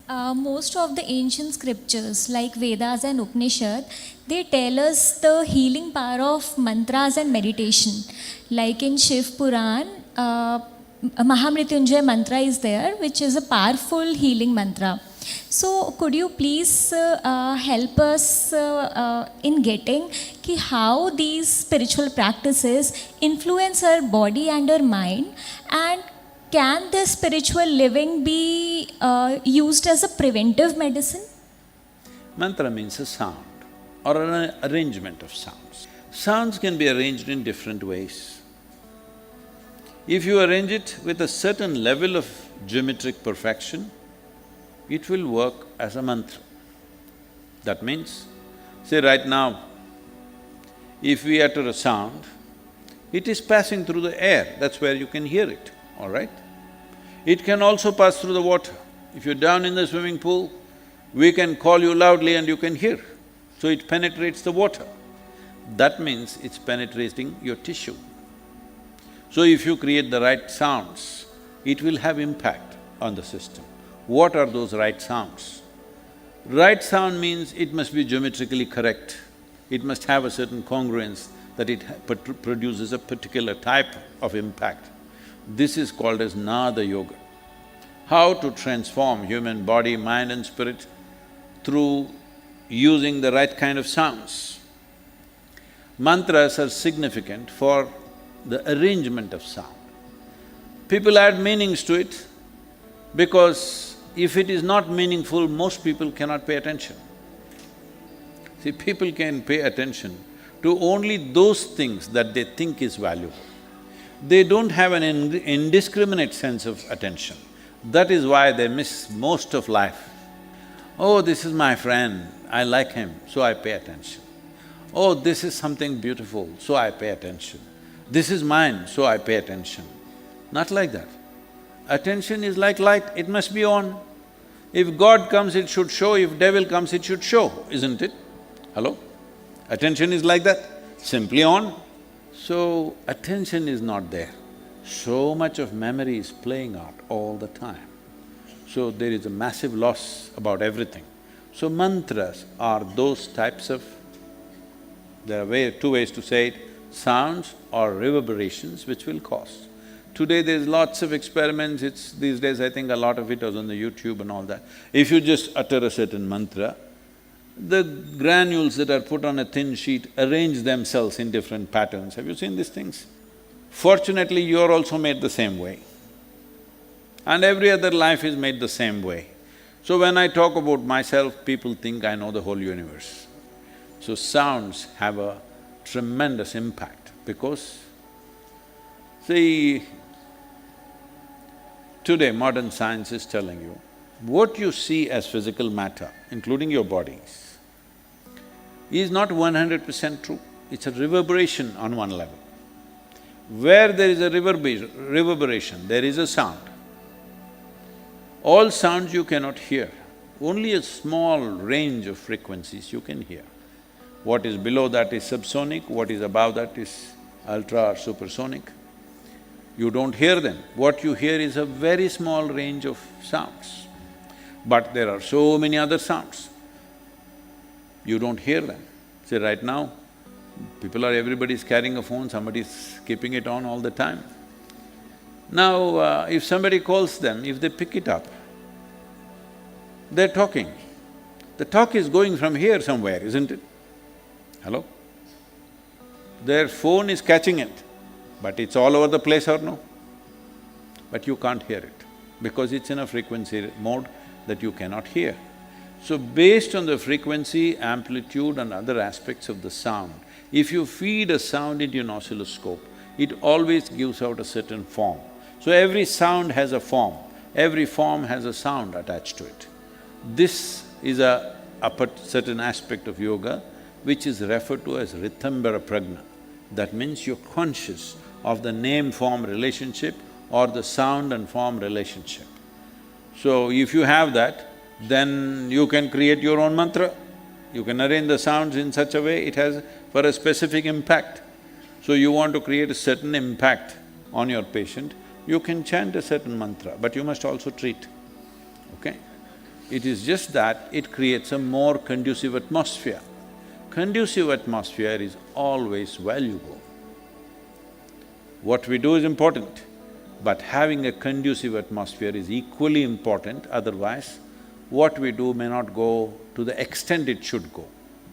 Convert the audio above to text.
Most of the ancient scriptures like Vedas and Upanishad, they tell us the healing power of mantras and meditation. Like in Shiv Puran, Mahamrityunjay mantra is there, which is a powerful healing mantra. So could you please help us in getting how these spiritual practices influence our body and our mind, and can this spiritual living be used as a preventive medicine? Mantra means a sound or an arrangement of sounds. Sounds can be arranged in different ways. If you arrange it with a certain level of geometric perfection, it will work as a mantra. That means, say right now, if we utter a sound, it is passing through the air, that's where you can hear it, all right? It can also pass through the water. If you're down in the swimming pool, we can call you loudly and you can hear. So it penetrates the water. That means it's penetrating your tissue. So if you create the right sounds, it will have impact on the system. What are those right sounds? Right sound means it must be geometrically correct. It must have a certain congruence that it produces a particular type of impact. This is called as Naad Yoga. How to transform human body, mind and spirit through using the right kind of sounds. Mantras are significant for the arrangement of sound. People add meanings to it because if it is not meaningful, most people cannot pay attention. See, people can pay attention to only those things that they think is valuable. They don't have an indiscriminate sense of attention. That is why they miss most of life. Oh, this is my friend, I like him, so I pay attention. Oh, this is something beautiful, so I pay attention. This is mine, so I pay attention. Not like that. Attention is like light, it must be on. If God comes, it should show, if devil comes, it should show, isn't it? Hello? Attention is like that, simply on. So, attention is not there. So much of memory is playing out all the time. So, there is a massive loss about everything. So, mantras are those types of… there are two ways to say it, sounds or reverberations which will cause. Today there's lots of experiments, these days I think a lot of it was on the YouTube and all that. If you just utter a certain mantra, the granules that are put on a thin sheet arrange themselves in different patterns. Have you seen these things? Fortunately, you're also made the same way. And every other life is made the same way. So when I talk about myself, people think I know the whole universe. So sounds have a tremendous impact because, see, today modern science is telling you, what you see as physical matter, including your bodies, is not 100% true. It's a reverberation on one level. Where there is a reverberation, there is a sound. All sounds you cannot hear, only a small range of frequencies you can hear. What is below that is subsonic, what is above that is ultra or supersonic. You don't hear them. What you hear is a very small range of sounds. But there are so many other sounds, you don't hear them. See, right now, everybody's carrying a phone, somebody's keeping it on all the time. Now, if somebody calls them, if they pick it up, they're talking. The talk is going from here somewhere, isn't it? Hello? Their phone is catching it, but it's all over the place or no? But you can't hear it, because it's in a frequency mode that you cannot hear. So based on the frequency, amplitude and other aspects of the sound, if you feed a sound into an oscilloscope, it always gives out a certain form. So every sound has a form, every form has a sound attached to it. This is a certain aspect of yoga which is referred to as Ritambhara Pragya. That means you're conscious of the name-form relationship or the sound and form relationship. So if you have that, then you can create your own mantra. You can arrange the sounds in such a way it has for a specific impact. So you want to create a certain impact on your patient, you can chant a certain mantra, but you must also treat, okay? It is just that it creates a more conducive atmosphere. Conducive atmosphere is always valuable. What we do is important, but having a conducive atmosphere is equally important, otherwise what we do may not go to the extent it should go.